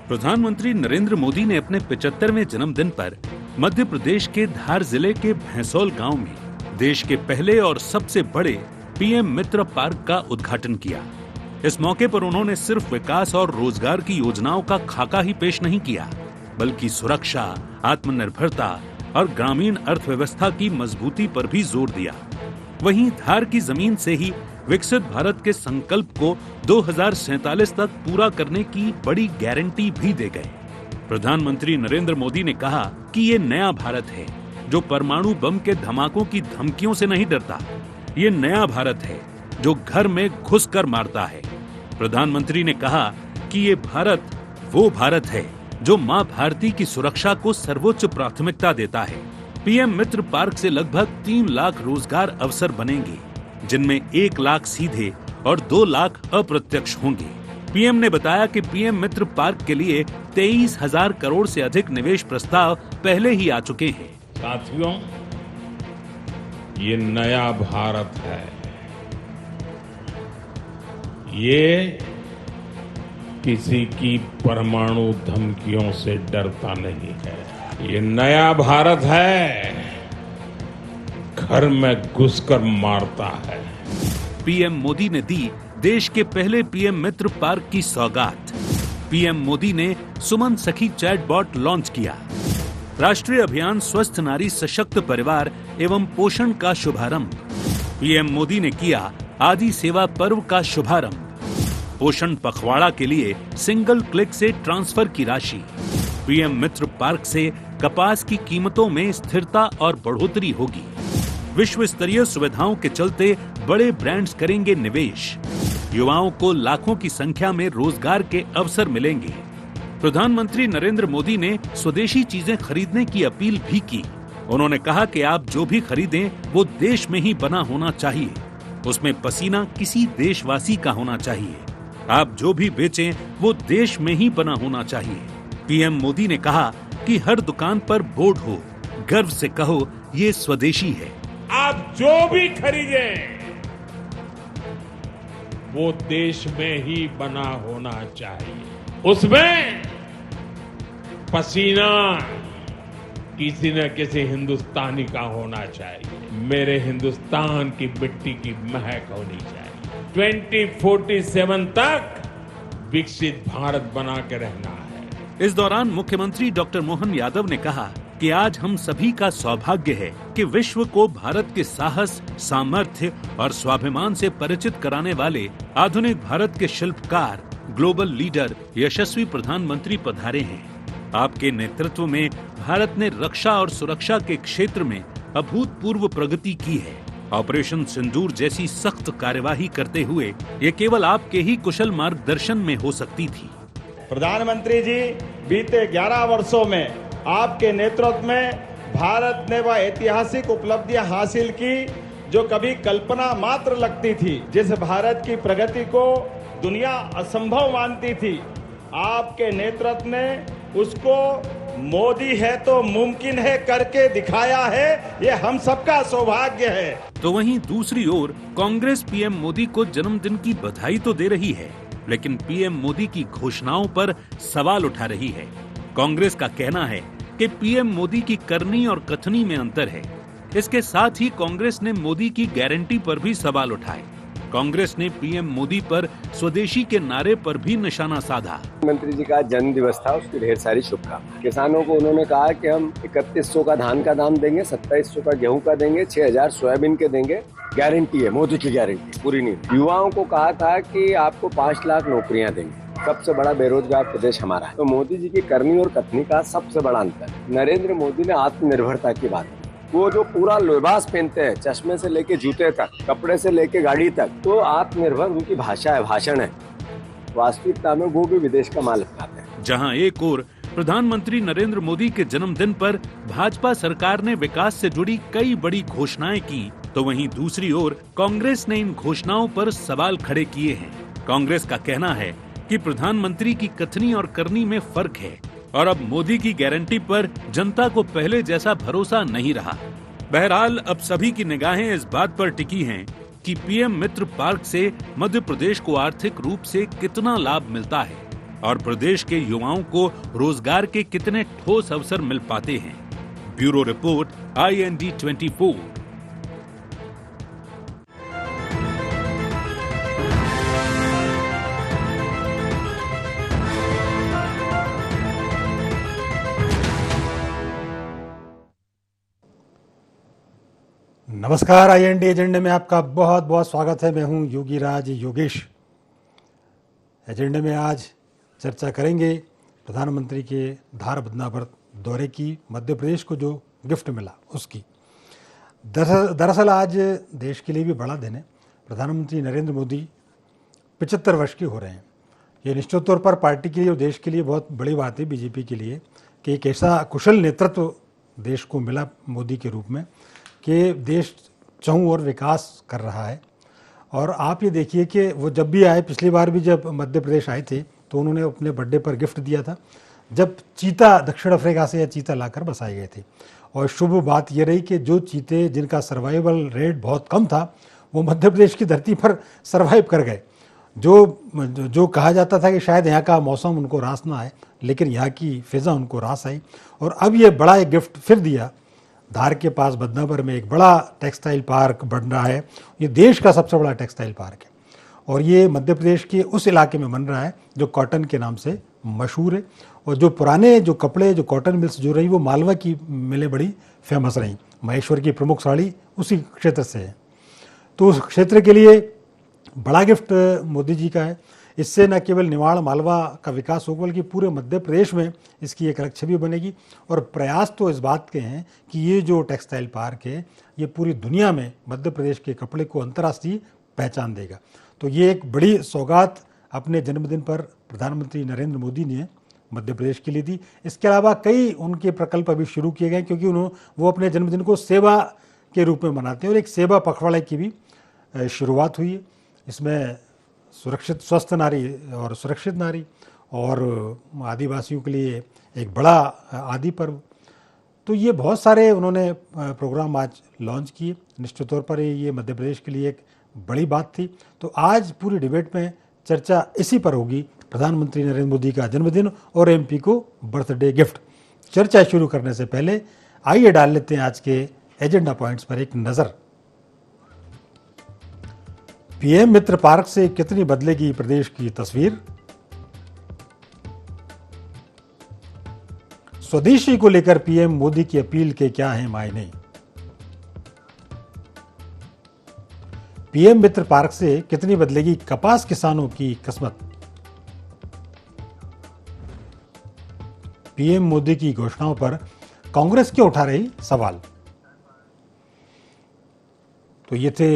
प्रधानमंत्री नरेंद्र मोदी ने अपने 75वें जन्मदिन पर मध्य प्रदेश के धार जिले के भैंसौल गांव में देश के पहले और सबसे बड़े पीएम मित्र पार्क का उद्घाटन किया। इस मौके पर उन्होंने सिर्फ विकास और रोजगार की योजनाओं का खाका ही पेश नहीं किया, बल्कि सुरक्षा, आत्मनिर्भरता और ग्रामीण अर्थव्यवस्था की मजबूती पर भी जोर दिया। वहीं धार की जमीन से ही विकसित भारत के संकल्प को 2047 तक पूरा करने की बड़ी गारंटी भी दे गए। प्रधानमंत्री नरेंद्र मोदी ने कहा कि ये नया भारत है जो परमाणु बम के धमाकों की धमकियों से नहीं डरता। ये नया भारत है जो घर में घुसकर मारता है। प्रधानमंत्री ने कहा कि ये भारत वो भारत है जो मां भारती की सुरक्षा को सर्वोच्च प्राथमिकता देता है। पीएम मित्र पार्क से लगभग 3 लाख रोजगार अवसर बनेंगे, जिनमें 1 लाख सीधे और 2 लाख अप्रत्यक्ष होंगे। पीएम ने बताया कि पीएम मित्र पार्क के लिए 23,000 करोड़ से अधिक निवेश प्रस्ताव पहले ही आ चुके हैं। साथियों, ये नया भारत है। ये किसी की परमाणु धमकियों से डरता नहीं है। ये नया भारत है, घर में घुसकर मारता है। पीएम मोदी ने दी देश के पहले पीएम मित्र पार्क की सौगात। पीएम मोदी ने सुमन सखी चैटबॉट लॉन्च किया। राष्ट्रीय अभियान स्वस्थ नारी सशक्त परिवार एवं पोषण का शुभारंभ। पीएम मोदी ने किया आदि सेवा पर्व का शुभारंभ। पोषण पखवाड़ा के लिए सिंगल क्लिक से ट्रांसफर की राशि। पीएम मित्र पार्क से कपास की कीमतों में स्थिरता और बढ़ोतरी होगी। विश्व स्तरीय सुविधाओं के चलते बड़े ब्रांड्स करेंगे निवेश। युवाओं को लाखों की संख्या में रोजगार के अवसर मिलेंगे। प्रधानमंत्री नरेंद्र मोदी ने स्वदेशी चीजें खरीदने की अपील भी की। उन्होंने कहा कि आप जो भी खरीदें वो देश में ही बना होना चाहिए। उसमें पसीना किसी देशवासी का होना चाहिए। आप जो भी बेचें वो देश में ही बना होना चाहिए। पीएम मोदी ने कहा कि हर दुकान पर बोर्ड हो, गर्व से कहो ये स्वदेशी है। आप जो भी खरीदें वो देश में ही बना होना चाहिए। उसमें पसीना किसी न किसी हिंदुस्तानी का होना चाहिए। मेरे हिंदुस्तान की मिट्टी की महक होनी चाहिए। 2047 तक विकसित भारत बना के रहना है। इस दौरान मुख्यमंत्री डॉक्टर मोहन यादव ने कहा कि आज हम सभी का सौभाग्य है कि विश्व को भारत के साहस, सामर्थ्य और स्वाभिमान से परिचित कराने वाले आधुनिक भारत के शिल्पकार, ग्लोबल लीडर, यशस्वी प्रधानमंत्री पधारे हैं। आपके नेतृत्व में भारत ने रक्षा और सुरक्षा के क्षेत्र में अभूतपूर्व प्रगति की है। ऑपरेशन सिंदूर जैसी सख्त कार्यवाही करते हुए ये केवल आपके ही कुशल मार्गदर्शन में हो सकती थी। प्रधानमंत्री जी, बीते 11 वर्षों में आपके नेतृत्व में भारत ने वह ऐतिहासिक उपलब्धियां हासिल की जो कभी कल्पना मात्र लगती थी। जिस भारत की प्रगति को दुनिया असंभव मानती थी, आपके नेतृत्व ने उसको मोदी है तो मुमकिन है करके दिखाया है। ये हम सबका सौभाग्य है। तो वहीं दूसरी ओर कांग्रेस पीएम मोदी को जन्मदिन की बधाई तो दे रही है, लेकिन पीएम मोदी की घोषणाओं पर सवाल उठा रही है। कांग्रेस का कहना है कि पीएम मोदी की करनी और कथनी में अंतर है। इसके साथ ही कांग्रेस ने मोदी की गारंटी पर भी सवाल उठाए। कांग्रेस ने पीएम मोदी पर स्वदेशी के नारे पर भी निशाना साधा। मंत्री जी का जन्म दिवस था, उसकी ढेर सारी शुभकामनाएं। किसानों को उन्होंने कहा कि हम 3100 का धान का दाम देंगे, 2700 का गेहूं का देंगे, 6000 सोयाबीन के देंगे। गारंटी है, मोदी की गारंटी पूरी नहीं। युवाओं को कहा था कि आपको 5 लाख नौकरियां देंगे। सबसे बड़ा बेरोजगार प्रदेश हमारा है। तो मोदी जी की करनी और कथनी का सबसे बड़ा अंतर। नरेंद्र मोदी ने आत्मनिर्भरता की बात की। वो जो पूरा लिबास पहनते हैं, चश्मे से लेके जूते तक, कपड़े से लेके गाड़ी तक, तो आत्मनिर्भर उनकी भाषा है, भाषण है। वास्तविकता में वो भी विदेश का माल अपनाते हैं। जहां एक ओर प्रधानमंत्री नरेंद्र मोदी के जन्मदिन पर भाजपा सरकार ने विकास से जुड़ी कई बड़ी घोषणाएं की, तो वहीं दूसरी ओर कांग्रेस ने इन घोषणाओं पर सवाल खड़े किए हैं। कांग्रेस का कहना है कि प्रधानमंत्री की कथनी और करनी में फर्क है और अब मोदी की गारंटी पर जनता को पहले जैसा भरोसा नहीं रहा। बहरहाल अब सभी की निगाहें इस बात पर टिकी हैं कि पीएम मित्र पार्क से मध्य प्रदेश को आर्थिक रूप से कितना लाभ मिलता है। और प्रदेश के युवाओं को रोजगार के कितने ठोस अवसर मिल पाते हैं। Bureau report IND 24। नमस्कार, IND एजेंडे में आपका बहुत बहुत स्वागत है। मैं हूं योगी राज योगेश। एजेंडे में आज चर्चा करेंगे प्रधानमंत्री के धार बदनावर दौरे की, मध्य प्रदेश को जो गिफ्ट मिला उसकी। दरअसल आज देश के लिए भी बड़ा दिन है। प्रधानमंत्री नरेंद्र मोदी 75 वर्ष के हो रहे हैं। ये निश्चित तौर पर पार्टी के लिए और देश के लिए बहुत बड़ी बात है, बीजेपी के लिए, कि एक ऐसा कुशल नेतृत्व देश को मिला मोदी के रूप में कि देश चारों ओर विकास कर रहा है। और आप ये देखिए कि वो जब भी आए, पिछली बार भी जब मध्य प्रदेश आए थे तो उन्होंने अपने बर्थडे पर गिफ्ट दिया था, जब चीता दक्षिण अफ्रीका से या चीता लाकर बसाए गए थे। और शुभ बात ये रही कि जो चीते जिनका सर्वाइवल रेट बहुत कम था वो मध्य प्रदेश की धरती पर सर्वाइव कर गए। जो कहा जाता था कि शायद यहाँ का मौसम उनको रास ना आए, लेकिन यहाँ की फिज़ा उनको रास आई। और अब ये बड़ा एक गिफ्ट फिर दिया। धार के पास बदनावर में एक बड़ा टेक्सटाइल पार्क बन रहा है। ये देश का सबसे बड़ा टेक्सटाइल पार्क है और ये मध्य प्रदेश के उस इलाके में बन रहा है जो कॉटन के नाम से मशहूर है। और जो पुराने जो कपड़े, जो कॉटन मिल्स जो रही, वो मालवा की मिलें बड़ी फेमस रहीं। महेश्वर की प्रमुख साड़ी उसी क्षेत्र से है। तो उस क्षेत्र के लिए बड़ा गिफ्ट मोदी जी का है। इससे न केवल निवाड़ मालवा का विकास होगा बल्कि पूरे मध्य प्रदेश में इसकी एक अलग छवि बनेगी। और प्रयास तो इस बात के हैं कि ये जो टेक्सटाइल पार्क है ये पूरी दुनिया में मध्य प्रदेश के कपड़े को अंतर्राष्ट्रीय पहचान देगा। तो ये एक बड़ी सौगात अपने जन्मदिन पर प्रधानमंत्री नरेंद्र मोदी ने मध्य प्रदेश के लिए दी। इसके अलावा कई उनके प्रकल्प अभी शुरू किए गए, क्योंकि वो अपने जन्मदिन को सेवा के रूप में मनाते हैं और एक सेवा पखवाड़े की भी शुरुआत हुई है। इसमें सुरक्षित स्वस्थ नारी और सुरक्षित नारी और आदिवासियों के लिए एक बड़ा आदि पर्व, तो ये बहुत सारे उन्होंने प्रोग्राम आज लॉन्च किए। निश्चित तौर पर ये मध्य प्रदेश के लिए एक बड़ी बात थी। तो आज पूरी डिबेट में चर्चा इसी पर होगी, प्रधानमंत्री नरेंद्र मोदी का जन्मदिन और MP को बर्थडे गिफ्ट। चर्चा शुरू करने से पहले आइए डाल लेते हैं आज के एजेंडा पॉइंट्स पर एक नज़र। PM मित्र पार्क से कितनी बदलेगी प्रदेश की तस्वीर? स्वदेशी को लेकर PM मोदी की अपील के क्या हैं मायने? PM मित्र पार्क से कितनी बदलेगी कपास किसानों की किस्मत? PM मोदी की घोषणाओं पर कांग्रेस क्यों उठा रही सवाल? तो ये थे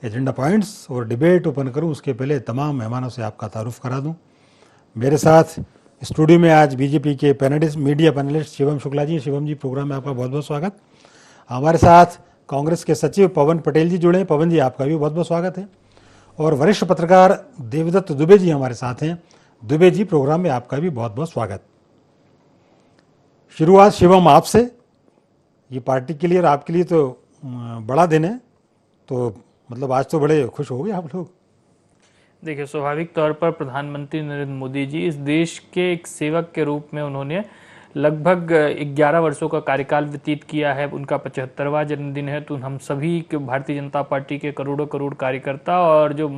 एजेंडा पॉइंट्स। और डिबेट ओपन करूं उसके पहले तमाम मेहमानों से आपका तारुफ करा दूं। मेरे साथ स्टूडियो में आज बीजेपी के panelist, media panelist Shivam Shukla ji. Shivam ji, program में आपका बहुत बहुत स्वागत। हमारे साथ कांग्रेस के सचिव पवन पटेल जी जुड़े हैं। पवन जी, आपका भी बहुत बहुत स्वागत है। और वरिष्ठ पत्रकार देवदत्त दुबे जी हमारे साथ हैं। दुबे जी, प्रोग्राम में आपका भी बहुत बहुत स्वागत। शुरुआत शिवम आपसे। ये पार्टी के लिए और आपके लिए तो बड़ा दिन है, तो मतलब आज तो बड़े खुश हो गए आप लोग। देखिए, स्वाभाविक तौर पर प्रधानमंत्री नरेंद्र मोदी जी इस देश के एक सेवक के रूप में उन्होंने लगभग 11 वर्षों का कार्यकाल व्यतीत किया है। उनका 75वां जन्मदिन है। तो हम सभी के भारतीय जनता पार्टी के करोड़ों करोड़ कार्यकर्ता और जो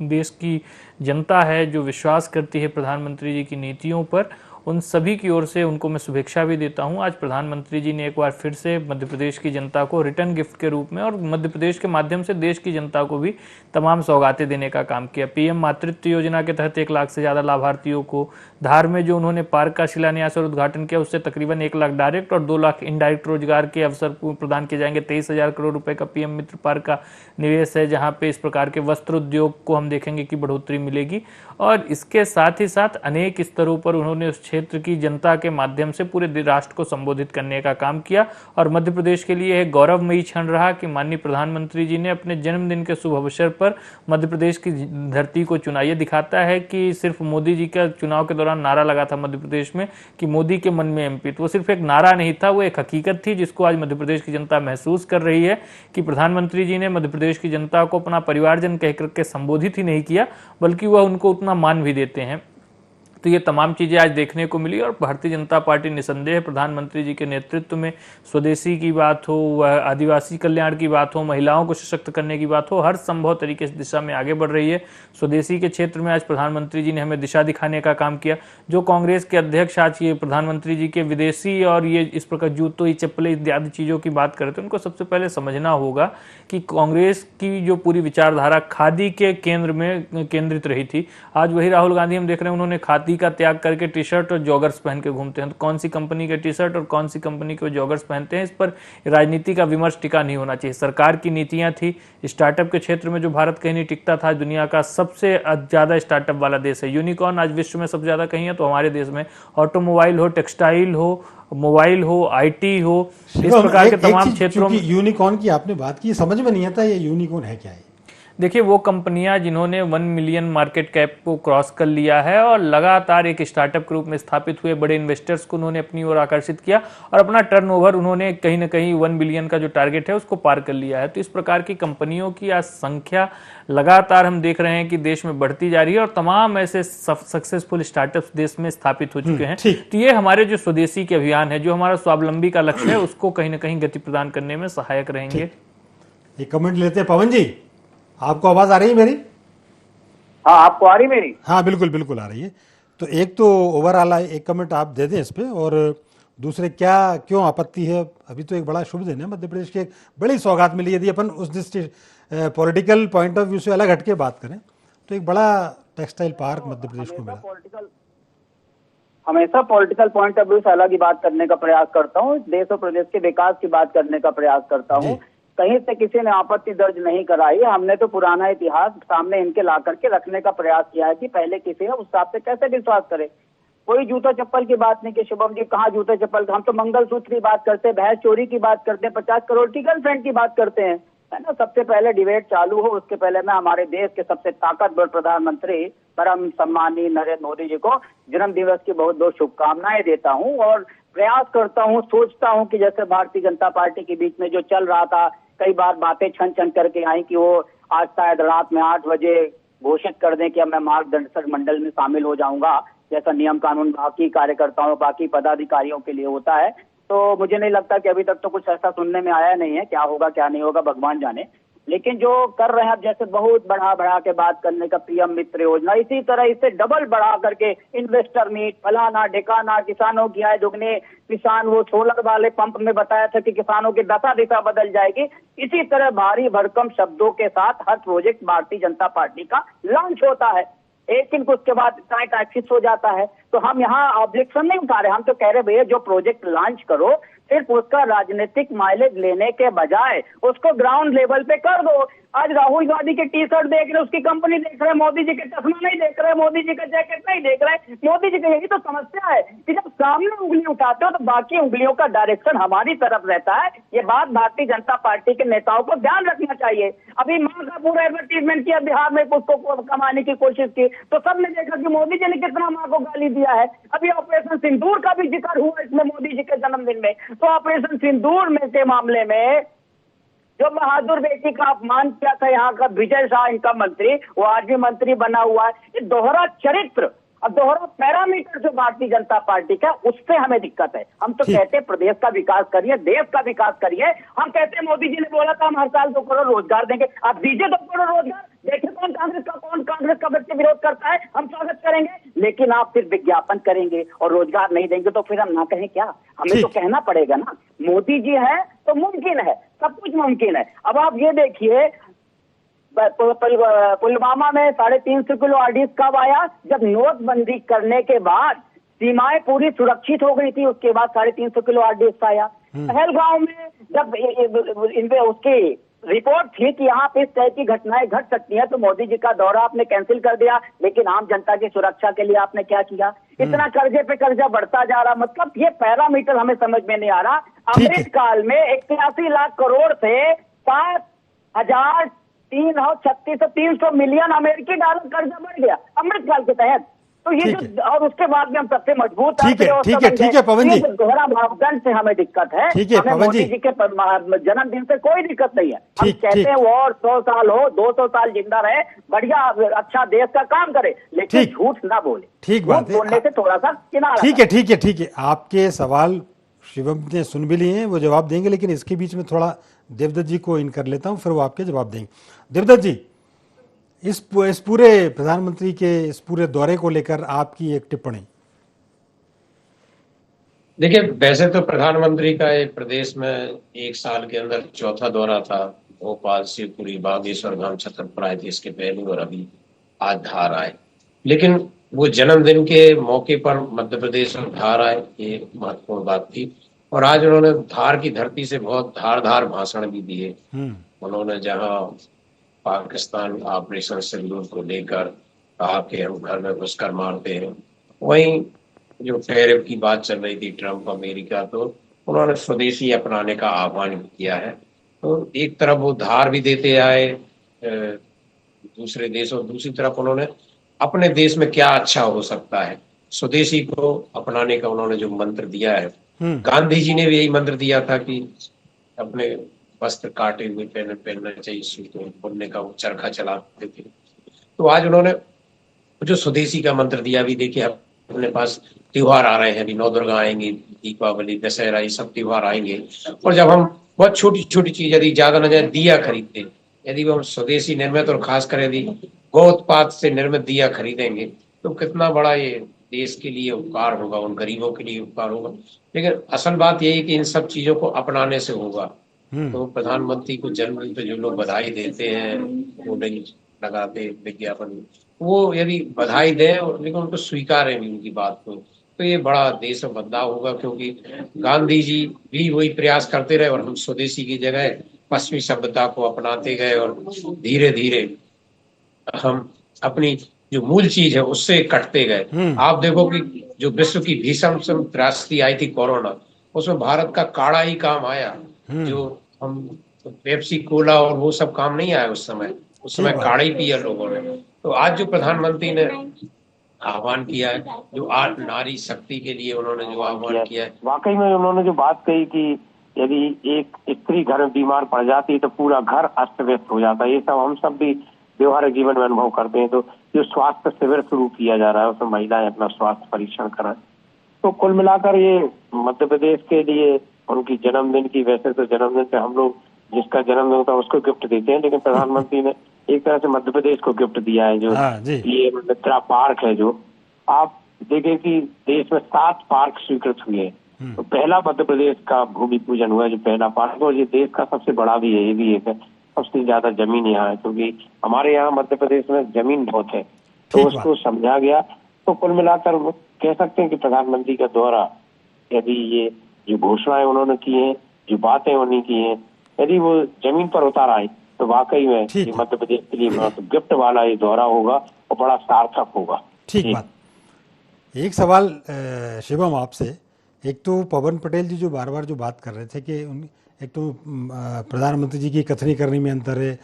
देश की जनता है जो विश्वास करती है प्रधानमंत्री जी की नीतियों पर, उन सभी की ओर से उनको मैं शुभेच्छा भी देता हूं। आज प्रधानमंत्री जी ने एक बार फिर से मध्य प्रदेश की जनता को रिटर्न गिफ्ट के रूप में और मध्य प्रदेश के माध्यम से देश की जनता को भी तमाम सौगातें देने का काम किया। PM मातृत्व योजना के तहत 1 लाख से ज़्यादा लाभार्थियों को, धार में जो उन्होंने पार्क का शिलान्यास और उद्घाटन किया उससे तकरीबन 1 लाख डायरेक्ट और 2 लाख इनडायरेक्ट रोजगार के अवसर प्रदान किए जाएंगे। 23,000 करोड़ रुपए का PM मित्र पार्क का निवेश है, जहाँ पे इस प्रकार के वस्त्र उद्योग को हम देखेंगे कि बढ़ोतरी मिलेगी। और इसके साथ ही साथ अनेक स्तरों पर उन्होंने उस क्षेत्र की जनता के माध्यम से पूरे राष्ट्र को संबोधित करने का काम किया। और मध्य प्रदेश के लिए एक गौरवमयी क्षण रहा कि माननीय प्रधानमंत्री जी ने अपने जन्मदिन के शुभ अवसर पर मध्य प्रदेश की धरती को चुना। ये दिखाता है कि सिर्फ मोदी जी का चुनाव के दौरान नारा लगा था मध्य प्रदेश में कि मोदी के मन में MP, तो वो सिर्फ एक नारा नहीं था, वो एक हकीकत थी जिसको आज मध्य प्रदेश की जनता महसूस कर रही है कि प्रधानमंत्री जी ने मध्य प्रदेश की जनता को अपना परिवारजन कहकर के संबोधित ही नहीं किया, बल्कि वह उनको उतना मान भी देते हैं। तो ये तमाम चीज़ें आज देखने को मिली और भारतीय जनता पार्टी निसंदेह प्रधानमंत्री जी के नेतृत्व में स्वदेशी की बात हो, आदिवासी कल्याण की बात हो, महिलाओं को सशक्त करने की बात हो, हर संभव तरीके से दिशा में आगे बढ़ रही है। स्वदेशी के क्षेत्र में आज प्रधानमंत्री जी ने हमें दिशा दिखाने का काम किया। जो कांग्रेस के अध्यक्ष आज ये प्रधानमंत्री जी के विदेशी और ये इस प्रकार जूतों, चप्पलें इत्यादि चीज़ों की बात करते हैं, उनको सबसे पहले समझना होगा कि कांग्रेस की जो पूरी विचारधारा खादी के केंद्र में केंद्रित रही थी, आज वही राहुल गांधी हम देख रहे हैं उन्होंने खादी का त्याग करके टी शर्ट और जॉगर्स पहन के घूमते हैं। तो कौन सी कंपनी के टी शर्ट और कौन सी कंपनी के जॉगर्स पहनते हैं, इस पर राजनीति का विमर्श टिका नहीं होना चाहिए। सरकार की नीतियां थी, स्टार्टअप के क्षेत्र में जो भारत कहीं नहीं टिकता था, दुनिया का सबसे ज्यादा स्टार्टअप वाला देश है। यूनिकॉर्न आज विश्व में सबसे ज्यादा कहीं है तो हमारे देश में ऑटोमोबाइल हो, टेक्सटाइल हो, मोबाइल हो, IT हो, इस प्रकार के तमाम क्षेत्रों में। यूनिकॉर्न की आपने बात की, समझ में नहीं आता ये यूनिकॉर्न है क्या है। देखिए, वो कंपनियां जिन्होंने 1 मिलियन मार्केट कैप को क्रॉस कर लिया है और लगातार एक स्टार्टअप के रूप में स्थापित हुए बड़े इन्वेस्टर्स को उन्होंने अपनी ओर आकर्षित किया और अपना टर्नओवर उन्होंने कहीं ना कहीं 1 बिलियन का जो टारगेट है उसको पार कर लिया है। तो इस प्रकार की कंपनियों की आज संख्या लगातार हम देख रहे हैं कि देश में बढ़ती जा रही है और तमाम ऐसे सक्सेसफुल स्टार्टअप्स देश में स्थापित हो चुके हैं। तो ये हमारे जो स्वदेशी के अभियान है, जो हमारा स्वावलंबी का लक्ष्य है, उसको कहीं ना कहीं गति प्रदान करने में सहायक रहेंगे। एक कमेंट लेते हैं। पवन जी, आपको आवाज आ रही है मेरी? हाँ, आपको आ रही मेरी? हाँ, बिल्कुल बिल्कुल आ रही है। तो एक तो ओवरऑल एक कमेंट आप दे दें इस पे, और दूसरे क्यों आपत्ति है? अभी तो एक बड़ा शुभ दिन है, मध्य प्रदेश की एक बड़ी सौगात मिली। यदि अपन उस पॉलिटिकल पॉइंट ऑफ व्यू से अलग हटके बात करें तो एक बड़ा टेक्सटाइल पार्क मध्य प्रदेश को मिला। हमेशा पॉलिटिकल पॉइंट ऑफ व्यू से अलग ही बात करने का प्रयास करता हूँ, देश और प्रदेश के विकास की बात करने का प्रयास करता हूँ। कहीं से किसी ने आपत्ति दर्ज नहीं कराई। हमने तो पुराना इतिहास सामने इनके ला करके रखने का प्रयास किया है कि पहले किसी है उस हिसाब से कैसे विश्वास करे। कोई जूता चप्पल की बात नहीं कि शुभम जी कहाँ जूता चप्पल, हम तो मंगलसूत्र की बात करते हैं, भैंस चोरी की बात करते हैं, 50 करोड़ की गर्लफ्रेंड की बात करते हैं, है ना। सबसे पहले डिबेट चालू हो उसके पहले मैं हमारे देश के सबसे ताकतवर प्रधानमंत्री परम सम्मानीय नरेंद्र मोदी जी को जन्म दिवस की बहुत बहुत शुभकामनाएं देता हूँ और प्रयास करता हूँ, सोचता हूँ कि जैसे भारतीय जनता पार्टी के बीच में जो चल रहा था, कई बार बातें छन करके आई कि वो आज शायद रात में 8 बजे घोषित कर दें कि अब मैं मार्गदर्शक मंडल में शामिल हो जाऊंगा, जैसा नियम कानून बाकी कार्यकर्ताओं बाकी पदाधिकारियों के लिए होता है। तो मुझे नहीं लगता कि अभी तक तो कुछ ऐसा सुनने में आया नहीं है। क्या होगा क्या नहीं होगा भगवान जाने। लेकिन जो कर रहे हैं अब, जैसे बहुत बढ़ा के बात करने का PM मित्र योजना, इसी तरह इसे डबल बढ़ा करके इन्वेस्टर मीट, फलाना ढिकाना, किसानों की आय दुगने, किसान वो सोलर वाले पंप में बताया था कि किसानों की दशा दिशा बदल जाएगी। इसी तरह भारी भरकम शब्दों के साथ हर प्रोजेक्ट भारतीय जनता पार्टी का लॉन्च होता है, लेकिन उसके बाद फिक्स हो जाता है। तो हम यहाँ ऑब्जेक्शन नहीं उठा रहे, हम तो कह रहे भैया जो प्रोजेक्ट लॉन्च करो सिर्फ उसका राजनीतिक माइलेज लेने के बजाय उसको ग्राउंड लेवल पे कर दो। आज राहुल गांधी के टी शर्ट देख रहे, उसकी कंपनी देख रहे, मोदी जी के चश्मा नहीं देख रहे, मोदी जी का जैकेट नहीं देख रहे। मोदी जी का यही तो समस्या है कि जब सामने उंगली उठाते हो तो बाकी उंगलियों का डायरेक्शन हमारी तरफ रहता है। ये बात भारतीय जनता पार्टी के नेताओं को ध्यान रखना चाहिए। अभी मां का पूरा एडवर्टीजमेंट किया, बिहार में उसको कमाने की कोशिश की तो सबने देखा कि मोदी जी ने कितना मां को गाली दिया है। अभी ऑपरेशन सिंदूर का भी जिक्र हुआ इसमें मोदी जी के जन्मदिन में। तो ऑपरेशन सिंदूर में के मामले में जो बहादुर बेटी का अपमान किया था यहाँ का विजय शाह, इनका मंत्री, वो आज भी मंत्री बना हुआ है। ये दोहरा चरित्र और दोहरा पैरामीटर जो भारतीय जनता पार्टी का, उससे हमें दिक्कत है। हम तो कहते हैं प्रदेश का विकास करिए, देश का विकास करिए। हम कहते हैं मोदी जी ने बोला था हम हर साल 2 करोड़ रोजगार देंगे, आप दीजिए 2 करोड़ रोजगार। देखिए कौन कांग्रेस का व्यक्ति विरोध करता है, हम स्वागत करेंगे। लेकिन आप फिर विज्ञापन करेंगे और रोजगार नहीं देंगे तो फिर हम ना कहें क्या? हमें तो कहना पड़ेगा ना। मोदी जी है तो मुमकिन है, सब कुछ मुमकिन है। अब आप ये देखिए पुलवामा में 350 किलो आरडीएक्स कब आया? जब नोटबंदी करने के बाद सीमाएं पूरी सुरक्षित हो गई थी, उसके बाद 350 किलो आरडीएक्स आया। पहलगांव में जब उसकी रिपोर्ट थी कि यहाँ पे इस तरह की घटनाएं घट सकती हैं तो मोदी जी का दौरा आपने कैंसिल कर दिया। लेकिन आम जनता की सुरक्षा के लिए आपने क्या किया? इतना कर्जे पे कर्जा बढ़ता जा रहा। मतलब ये पैरामीटर हमें समझ में नहीं आ रहा। अमृत काल में 81 लाख करोड़ से 7,336 मिलियन अमेरिकी डॉलर कर्जा बढ़ गया अमृत काल के तहत। तो ये ठीक जो और उसके बाद में हम सबसे मजबूत ठीक है, ठीक है, ठीक है पवन जी। दोहरा मापदंड से हमें दिक्कत है। ठीक है हमें पवन मोदी जी। जी के जन्मदिन से कोई दिक्कत नहीं है। हम ठीक, कहते ठीक। हैं वो और 100 साल हो, 200 साल जिंदा रहे, बढ़िया अच्छा देश का काम करे, लेकिन ठीक। झूठ ना बोले। ठीक झूठ बात है। बोलने से थोड़ा सा किनारा ठीक है, ठीक है, ठीक है। आपके सवाल शिवम ने सुन भी लिए हैं, वो जवाब देंगे, लेकिन इसके बीच में थोड़ा देवदत्त जी को इन कर लेता हूं, फिर वो आपके जवाब देंगे। देवदत्त जी, इस पूरे प्रधानमंत्री के इस पूरे दौरे को लेकर आपकी एक टिप्पणी। देखिए, वैसे तो प्रधानमंत्री का एक प्रदेश में एक साल के अंदर चौथा दौरा था। भोपाल, शिवपुरी, बागेश्वर धाम, छतरपुर आए थे इसके पहले, और अभी आज धार आए। लेकिन वो जन्मदिन के मौके पर मध्य प्रदेश में धार आए, ये महत्वपूर्ण बात थी। और आज उन्होंने धार की धरती से बहुत धारदार भाषण भी दिए। उन्होंने जहां पाकिस्तान ऑपरेशन सिंदूर को लेकर कहा कि हम घर में घुसकर मारते हैं, वहीं जो टैरिफ की बात चल रही थी ट्रंप अमेरिका, तो उन्होंने स्वदेशी अपनाने का आह्वान भी किया है। तो एक तरफ वो धार भी देते आए दूसरे देशों, दूसरी तरफ उन्होंने अपने देश में क्या अच्छा हो सकता है स्वदेशी को अपनाने का उन्होंने जो मंत्र दिया है। गांधी जी ने भी यही मंत्र दिया था कि अपने वस्त्र काटे हुए पहनना चाहिए, सूट बुनने का वो चरखा चलाते थे। तो आज उन्होंने जो स्वदेशी का मंत्र दिया। भी देखिए, अपने पास त्योहार आ रहे हैं, अभी नौ दुर्गा आएंगी, दीपावली, दशहरा, ये सब त्योहार आएंगे। और जब हम बहुत छोटी छोटी चीज, यदि ज्यादा न जाए, दिया खरीदते, यदि वो हम स्वदेशी निर्मित और खासकर यदि गौ उत्पाद से निर्मित दिया खरीदेंगे, तो कितना बड़ा ये देश के लिए उपकार होगा, उन गरीबों के लिए उपकार होगा। लेकिन असल बात यही है कि इन सब चीजों को अपनाने से होगा। तो प्रधानमंत्री को जन्मदिन पे जो लोग बधाई देते हैं, वो नहीं लगाते विज्ञापन, वो यदि बधाई दें लेकिन उनको स्वीकारें भी उनकी बात को, तो ये बड़ा देश में बदलाव होगा। क्योंकि गांधी जी भी वही प्रयास करते रहे और हम स्वदेशी की जगह पश्चिमी सभ्यता को अपनाते गए, और धीरे धीरे हम अपनी जो मूल चीज है उससे कटते गए। आप देखो कि जो विश्व की भीषण त्रासदी आई थी कोरोना, उसमें भारत का काढ़ा ही काम आया। जो हम पेप्सी कोला और वो सब काम नहीं आया उस समय काढ़ा ही पिया लोगों ने। तो आज जो प्रधानमंत्री ने आह्वान किया है, जो नारी शक्ति के लिए उन्होंने जो आह्वान किया है, वाकई में उन्होंने जो बात कही कि यदि एक स्त्री घर में बीमार पड़ जाती है तो पूरा घर अस्त व्यस्त हो जाता है। ये सब हम सब भी व्यवहारिक जीवन में अनुभव करते हैं। तो जो स्वास्थ्य शिविर शुरू किया जा रहा है, उसमें महिलाएं अपना स्वास्थ्य परीक्षण कराएं। तो कुल मिलाकर ये मध्य प्रदेश के लिए उनकी जन्मदिन की, वैसे तो जन्मदिन पे हम लोग जिसका जन्मदिन होता है उसको गिफ्ट देते हैं, लेकिन प्रधानमंत्री ने एक तरह से मध्य प्रदेश को गिफ्ट दिया है। जो ये मित्रा पार्क है, जो आप देखें कि देश में 7 पार्क स्वीकृत हुए हैं। तो पहला मध्य प्रदेश का भूमि पूजन हुआ है, जो पहला पार्क, और ये देश का सबसे बड़ा भी है। ये भी एक है, सबसे ज्यादा जमीन यहाँ है, क्योंकि हमारे यहाँ मध्य प्रदेश में जमीन बहुत है, तो उसको समझा गया। तो कुल मिलाकर कह सकते हैं कि प्रधानमंत्री का दौरा, यदि ये जो घोषणाएं उन्होंने की हैं, जो बातें उन्होंने की हैं, यदि वो जमीन पर उतार आए, तो वाकई में मध्य प्रदेश के लिए गिफ्ट वाला ये दौरा होगा और बड़ा सार्थक होगा। ठीक बात। एक सवाल शिवम आपसे, एक तो पवन पटेल जी जो बार बार जो बात कर रहे थे कि एक तो प्रधानमंत्री जी की कथनी करनी में अंतर है,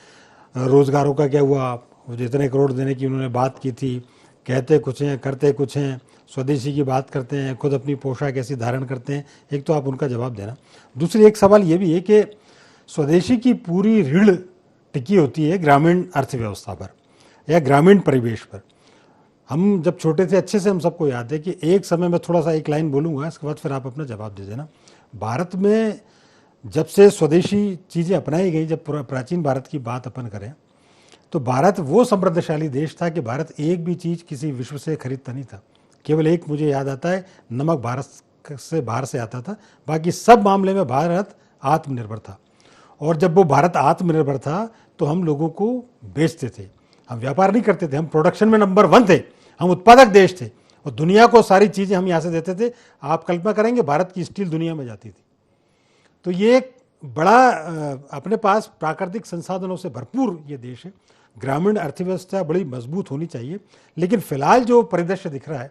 रोजगारों का क्या हुआ, वो जितने करोड़ देने की उन्होंने बात की थी, कहते कुछ हैं करते कुछ हैं, स्वदेशी की बात करते हैं, खुद अपनी पोशाक ऐसी धारण करते हैं। एक तो आप उनका जवाब देना। दूसरी एक सवाल ये भी है कि स्वदेशी की पूरी रीढ़ टिकी होती है ग्रामीण अर्थव्यवस्था पर या ग्रामीण परिवेश पर। हम जब छोटे थे, अच्छे से हम सबको याद है कि एक समय में थोड़ा सा एक लाइन बोलूँगा, इसके बाद फिर आप अपना जवाब दे देना। भारत में जब से स्वदेशी चीज़ें अपनाई गई, जब प्राचीन भारत की बात अपन करें, तो भारत वो समृद्धशाली देश था कि भारत एक भी चीज़ किसी विश्व से खरीदता नहीं था। केवल एक मुझे याद आता है, नमक भारत से बाहर से आता था, बाकी सब मामले में भारत आत्मनिर्भर था। और जब वो भारत आत्मनिर्भर था तो हम लोगों को बेचते थे, हम व्यापार नहीं करते थे, हम प्रोडक्शन में नंबर 1 थे, हम उत्पादक देश थे और दुनिया को सारी चीज़ें हम यहाँ से देते थे। आप कल्पना करेंगे भारत की स्टील दुनिया में जाती थी। तो ये एक बड़ा अपने पास प्राकृतिक संसाधनों से भरपूर ये देश है। ग्रामीण अर्थव्यवस्था बड़ी मजबूत होनी चाहिए, लेकिन फिलहाल जो परिदृश्य दिख रहा है,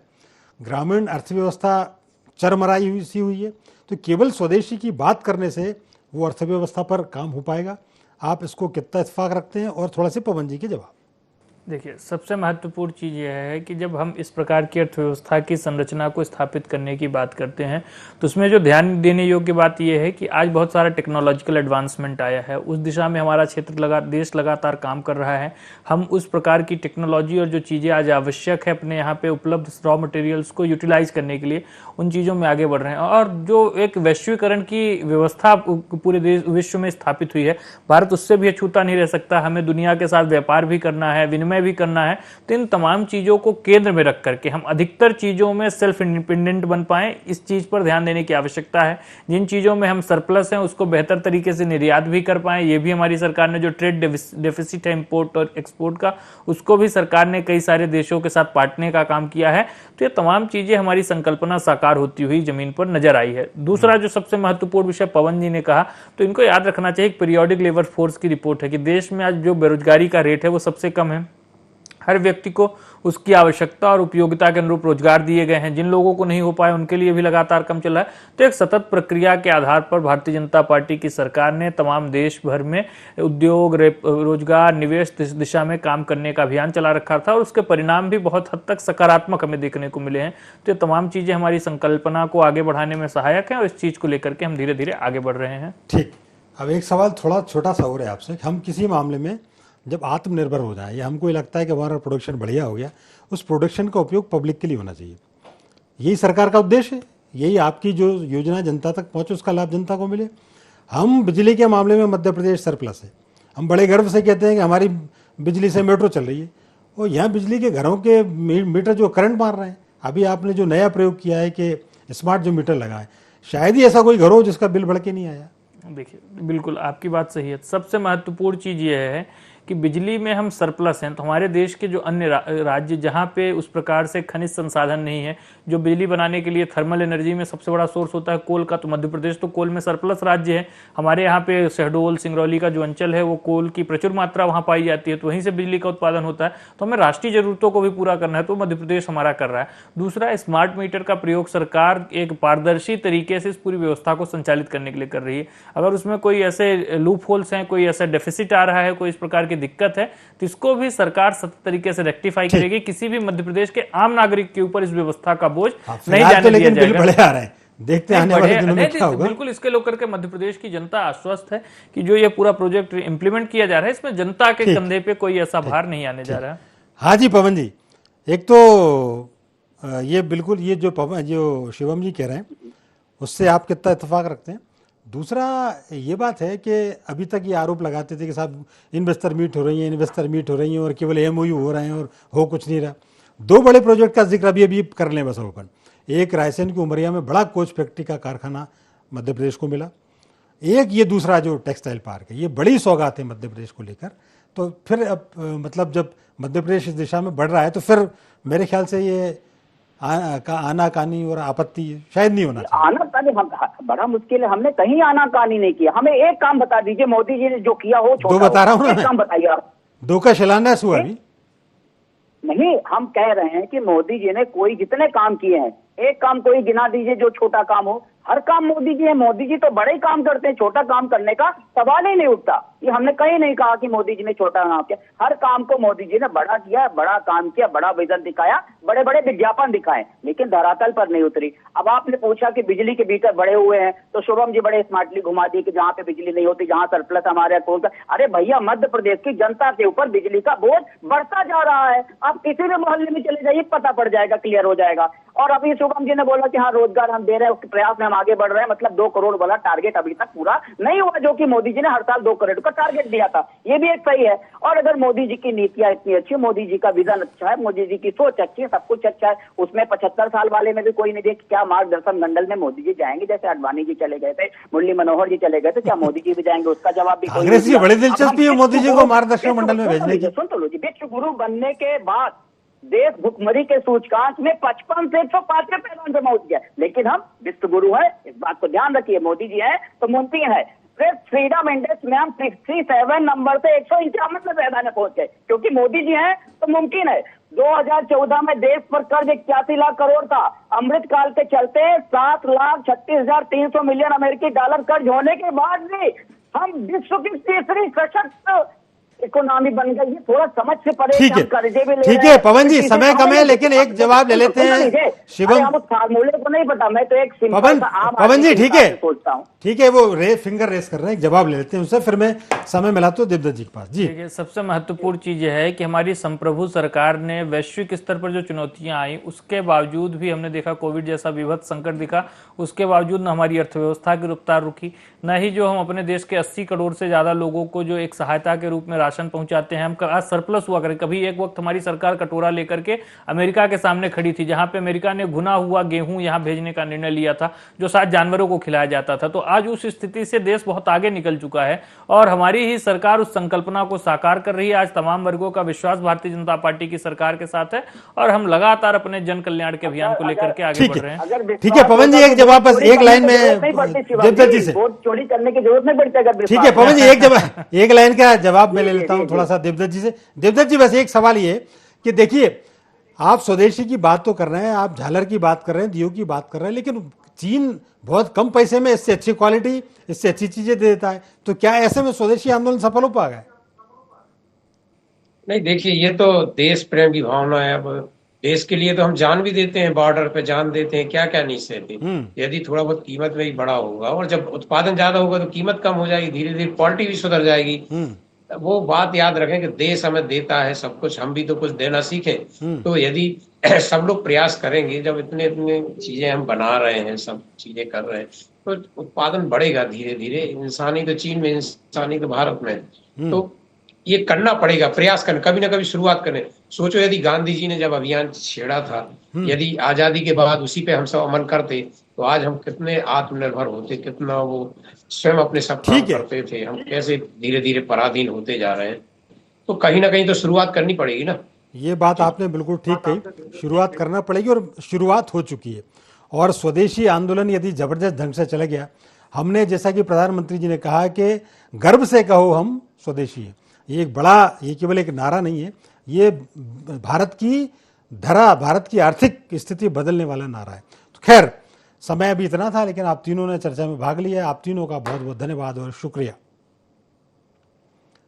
ग्रामीण अर्थव्यवस्था चरमराई सी हुई है। तो केवल स्वदेशी की बात करने से वो अर्थव्यवस्था पर काम हो पाएगा? आप इसको कितना इत्तेफाक रखते हैं? और थोड़ा से पवन जी के जवाब। देखिए, सबसे महत्वपूर्ण चीज़ यह है कि जब हम इस प्रकार की अर्थव्यवस्था की संरचना को स्थापित करने की बात करते हैं तो उसमें जो ध्यान देने योग्य बात यह है कि आज बहुत सारा टेक्नोलॉजिकल एडवांसमेंट आया है, उस दिशा में हमारा क्षेत्र देश लगातार काम कर रहा है। हम उस प्रकार की टेक्नोलॉजी और जो चीज़ें आज आवश्यक है अपने यहाँ पे उपलब्ध रॉ मटेरियल्स को यूटिलाइज करने के लिए, उन चीज़ों में आगे बढ़ रहे हैं। और जो एक वैश्वीकरण की व्यवस्था पूरे देश विश्व में स्थापित हुई है, भारत उससे भी अछूता नहीं रह सकता। हमें दुनिया के साथ व्यापार भी करना है, विनिमय भी करना है। तो इन तमाम चीजों को केंद्र में रख करके हम अधिकतर चीजों में सेल्फ इंडिपेंडेंट बन पाए, इस चीज पर ध्यान देने की आवश्यकता है। जिन चीजों में हम सरप्लस हैं उसको बेहतर तरीके से निर्यात भी कर पाए, ये भी हमारी सरकार ने जो ट्रेड डेफिसिट है इंपोर्ट और एक्सपोर्ट का, उसको भी सरकार ने कई सारे देशों के साथ बांटने का काम किया है। तो ये तमाम चीजें हमारी संकल्पना साकार होती हुई जमीन पर नजर आई है। दूसरा जो सबसे महत्वपूर्ण विषय पवन जी ने कहा, तो इनको याद रखना चाहिए, पीरियोडिक लेबर फोर्स की रिपोर्ट है कि देश में आज जो बेरोजगारी का रेट है वो सबसे कम है। हर व्यक्ति को उसकी आवश्यकता और उपयोगिता के अनुरूप रोजगार दिए गए हैं। जिन लोगों को नहीं हो पाए उनके लिए भी लगातार कम चल रहा है। तो एक सतत प्रक्रिया के आधार पर भारतीय जनता पार्टी की सरकार ने तमाम देश भर में उद्योग, रोजगार, निवेश दिशा में काम करने का अभियान चला रखा था और उसके परिणाम भी बहुत हद तक सकारात्मक हमें देखने को मिले हैं। तो ये तमाम चीजें हमारी संकल्पना को आगे बढ़ाने में सहायक है और इस चीज को लेकर के हम धीरे धीरे आगे बढ़ रहे हैं। ठीक, अब एक सवाल थोड़ा छोटा सा हो रहा है आपसे, हम किसी मामले में जब आत्मनिर्भर हो जाए या हमको लगता है कि हमारा प्रोडक्शन बढ़िया हो गया, उस प्रोडक्शन का उपयोग पब्लिक के लिए होना चाहिए। यही सरकार का उद्देश्य है, यही आपकी जो योजना जनता तक पहुंचे, उसका लाभ जनता को मिले। हम बिजली के मामले में मध्य प्रदेश सरप्लस है। हम बड़े गर्व से कहते हैं कि हमारी बिजली से मेट्रो चल रही है, और यहाँ बिजली के घरों के मीटर जो करंट मार रहे हैं। अभी आपने जो नया प्रयोग किया है कि स्मार्ट जो मीटर लगा है, शायद ही ऐसा कोई घर हो जिसका बिल बढ़ के नहीं आया। देखिए, बिल्कुल आपकी बात सही है। सबसे महत्वपूर्ण चीज यह है कि बिजली में हम सरप्लस हैं। तो हमारे देश के जो अन्य राज्य जहाँ पे उस प्रकार से खनिज संसाधन नहीं है, जो बिजली बनाने के लिए थर्मल एनर्जी में सबसे बड़ा सोर्स होता है कोल का, तो मध्य प्रदेश तो कोल में सरप्लस राज्य है। हमारे यहाँ पे शहडोल, सिंगरौली का जो अंचल है वो कोल की प्रचुर मात्रा वहाँ पाई जाती है, तो वहीं से बिजली का उत्पादन होता है। तो हमें राष्ट्रीय जरूरतों को भी पूरा करना है, तो मध्य प्रदेश हमारा कर रहा है। दूसरा, स्मार्ट मीटर का प्रयोग सरकार एक पारदर्शी तरीके से इस पूरी व्यवस्था को संचालित करने के लिए कर रही है। अगर उसमें कोई ऐसे लूप होल्स हैं, कोई ऐसा डेफिसिट आ रहा है, कोई इस प्रकार दिक्कत है, तो इसको भी सरकार सतत तरीके से रेक्टिफाई करेगी। किसी भी मध्य प्रदेश के आम नागरिक के ऊपर इस व्यवस्था का बोझ नहीं जाने दिया जाएगा। बड़े आ रहे हैं, देखते हैं आने वाले दिनों में क्या होगा। बिल्कुल, इसके लेकर के मध्य प्रदेश की जनता आश्वस्त है कि जो ये पूरा प्रोजेक्ट इंप्लीमेंट किया जा रहा है, इसमें जनता के कंधे पे कोई ऐसा भार नहीं आने जा रहा है। हाँ जी पवन जी, एक तो ये बिल्कुल ये जो शिवम जी कह रहे हैं उससे आप कितना इत्तेफाक रखते हैं। दूसरा ये बात है कि अभी तक ये आरोप लगाते थे कि साहब इन्वेस्टर मीट हो रही हैं और केवल एमओयू हो रहे हैं और हो कुछ नहीं रहा। दो बड़े प्रोजेक्ट का जिक्र अभी कर लें बस ओपन। एक रायसेन की उमरिया में बड़ा कोच फैक्ट्री का कारखाना मध्य प्रदेश को मिला, एक ये दूसरा जो टेक्सटाइल पार्क है, ये बड़ी सौगात है मध्य प्रदेश को लेकर। तो फिर अब मतलब जब मध्य प्रदेश इस दिशा में बढ़ रहा है तो फिर मेरे ख्याल से ये आनाकानी और आपत्ति शायद नहीं होना चाहिए। आनाकानी बड़ा मुश्किल है। हमने कहीं आनाकानी नहीं किया। हमें एक काम बता दीजिए, मोदी जी ने जो किया हो छोटा, दो बता रहा हूँ ना, काम बताइए आप। दो का शिलान्यास हुआ अभी नहीं, हम कह रहे हैं कि मोदी जी ने कोई जितने काम किए हैं, एक काम कोई गिना दीजिए जो छोटा काम हो। हर काम मोदी जी है, मोदी जी तो बड़े काम करते हैं, छोटा काम करने का सवाल ही नहीं उठता। ये हमने कहीं नहीं कहा कि मोदी जी ने छोटा काम किया। हर काम को मोदी जी ने बड़ा किया, बड़ा काम किया, बड़ा विजन दिखाया, बड़े बड़े विज्ञापन दिखाए, लेकिन धरातल पर नहीं उतरी। अब आपने पूछा कि बिजली के मीटर बड़े हुए हैं, तो शुभम जी बड़े स्मार्टली घुमा दिए कि जहां पे बिजली नहीं होती, जहां सरप्लस हमारे कौन सा। अरे भैया, मध्य प्रदेश की जनता के ऊपर बिजली का बोझ बढ़ता जा रहा है। आप किसी भी मोहल्ले में चले जाइए, पता पड़ जाएगा, क्लियर हो जाएगा। और अभी शुभम जी ने बोला कि हाँ रोजगार हम दे रहे हैं, उसके प्रयास में हम आगे बढ़ रहे हैं, मतलब 2 करोड़ वाला टारगेट अभी तक पूरा नहीं हुआ, जो कि मोदी जी ने हर साल 2 करोड़ का टारगेट दिया था। ये भी एक सही है। और अगर मोदी जी की नीतियां इतनी अच्छी, मोदी जी का विजन अच्छा है, मोदी जी की सोच अच्छी है, सब कुछ अच्छा है, उसमें 75 साल वाले में भी कोई नहीं देख क्या मार्गदर्शन मंडल में मोदी जी जाएंगे। जैसे अडवाणी जी चले गए थे, मुरली मनोहर जी चले गए थे, क्या मोदी जी भी जाएंगे? उसका जवाब भी कांग्रेस की बड़ी दिलचस्पी है मोदी जी को मार्गदर्शन मंडल में भेजने की। सुन तो लो जी, विश्व गुरु बनने के बाद देश भुखमरी के सूचकांक में 55 से 105वें पैमाने पे पहुंच गया, लेकिन हम विश्व गुरु है, इस बात को ध्यान रखिए। मोदी जी है तो मुमकिन है। फिर फ्रीडम इंडेक्स में हम 67 नंबर से 151वें पैमाने पहुंच गए, क्योंकि मोदी जी हैं तो मुमकिन है। 2014 में देश पर कर्ज 81 लाख करोड़ था। अमृत काल के चलते 7,36,300 मिलियन अमेरिकी डॉलर कर्ज होने के बाद भी हम विश्व की तीसरी सशक्त इकोनॉमी बन गई है, थोड़ा समझ से परे ठीक है, हम कर्जे भी ले ठीक रहे है हैं। पवन जी, इसी समय से कम है हमें- लेकिन एक जवाब ले लेते हैं शिवम। हम उस फार्मूले को नहीं पता, मैं तो एक सिंपल पवन सा आम पवन आदमी जी के ठीक हिसाब है, से सोचता हूँ। ठीक है, वो फिंगर रेस कर रहे हैं, एक जवाब ले लेते हैं उससे, फिर मैं समय मिला तो देवदत्त जी के पास। जी देखिए, सबसे महत्वपूर्ण चीज यह है कि हमारी संप्रभु सरकार ने वैश्विक स्तर पर जो चुनौतियां आई उसके बावजूद भी हमने देखा, कोविड जैसा विभत्स संकट दिखा, उसके बावजूद न हमारी अर्थव्यवस्था की रफ्तार रुकी, न ही जो हम अपने देश के 80 करोड़ से ज्यादा लोगों को जो एक सहायता के रूप में राशन पहुंचाते हैं, हम आज सरप्लस हुआ करें। कभी एक वक्त हमारी सरकार कटोरा लेकर के अमेरिका के सामने खड़ी थी, जहां पे अमेरिका ने भुना हुआ गेहूं यहां भेजने का निर्णय लिया था जो शायद जानवरों को खिलाया जाता था। तो आज उस स्थिति से देश बहुत आगे निकल चुका है और हमारी ही सरकार उस संकल्पना को साकार कर रही है। आज तमाम वर्गों का विश्वास भारतीय जनता पार्टी की सरकार के साथ है और हम लगातार अपने जन कल्याण के अभियान को लेकर के आगे बढ़ रहे हैं। ठीक है पवन जी, एक जवाब बस एक लाइन में देवदत्त जी से। वोट चोरी करने की जरूरत नहीं पड़ती अगर ठीक है पवन जी, एक जवाब, एक लाइन का जवाब मैं ले लेता हूं थोड़ा सा देवदत्त जी से। देवदत्त जी बस एक सवाल ये कि देखिए, आप स्वदेशी की बात तो कर रहे हैं, आप झालर की बात कर रहे हैं, दियो की बात कर रहे हैं, लेकिन चीन बहुत कम पैसे में इससे अच्छी क्वालिटी, इससे अच्छी चीजें दे देता है, तो क्या ऐसे में स्वदेशी आंदोलन सफल हो पाएगा? नहीं, देखिए, ये तो देश प्रेम की भावना है। अब देश के लिए तो हम जान भी देते हैं, बॉर्डर पे जान देते हैं, क्या क्या नहीं सहते। यदि थोड़ा बहुत कीमत में ही बड़ा होगा और जब उत्पादन ज्यादा होगा तो कीमत कम हो जाएगी, धीरे धीरे क्वालिटी भी सुधर जाएगी। वो बात याद रखें कि देश हमें देता है सब कुछ, हम भी तो कुछ देना सीखें। तो यदि सब लोग प्रयास करेंगे, जब इतने इतने चीजें हम बना रहे हैं, सब चीजें कर रहे हैं, तो उत्पादन बढ़ेगा धीरे धीरे। इंसानी तो चीन में, इंसानी तो भारत में। तो ये करना पड़ेगा, प्रयास करना, कभी ना कभी शुरुआत करें। सोचो यदि गांधी जी ने जब अभियान छेड़ा था, यदि आजादी के बाद उसी पे हम सब अमल करते तो आज हम कितने आत्मनिर्भर होते, कितना वो स्वयं अपने सब काम करते थे। हम कैसे धीरे धीरे पराधीन होते जा रहे हैं। तो कहीं ना कहीं तो शुरुआत करनी पड़ेगी ना। ये बात आपने बिल्कुल ठीक कही, शुरुआत करना पड़ेगी और शुरुआत हो चुकी है। और स्वदेशी आंदोलन यदि जबरदस्त ढंग से चला गया, हमने जैसा कि प्रधानमंत्री जी ने कहा कि गर्व से कहो हम स्वदेशी हैं, ये एक बड़ा, ये केवल एक नारा नहीं है, ये भारत की धरा, भारत की आर्थिक स्थिति बदलने वाला नारा है। तो खैर, समय अभी इतना था, लेकिन आप तीनों ने चर्चा में भाग लिया, आप तीनों का बहुत बहुत धन्यवाद और शुक्रिया।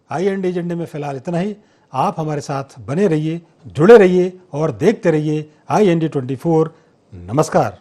IND एजेंडे में फिलहाल इतना ही। आप हमारे साथ बने रहिए, जुड़े रहिए और देखते रहिए IND 24। नमस्कार।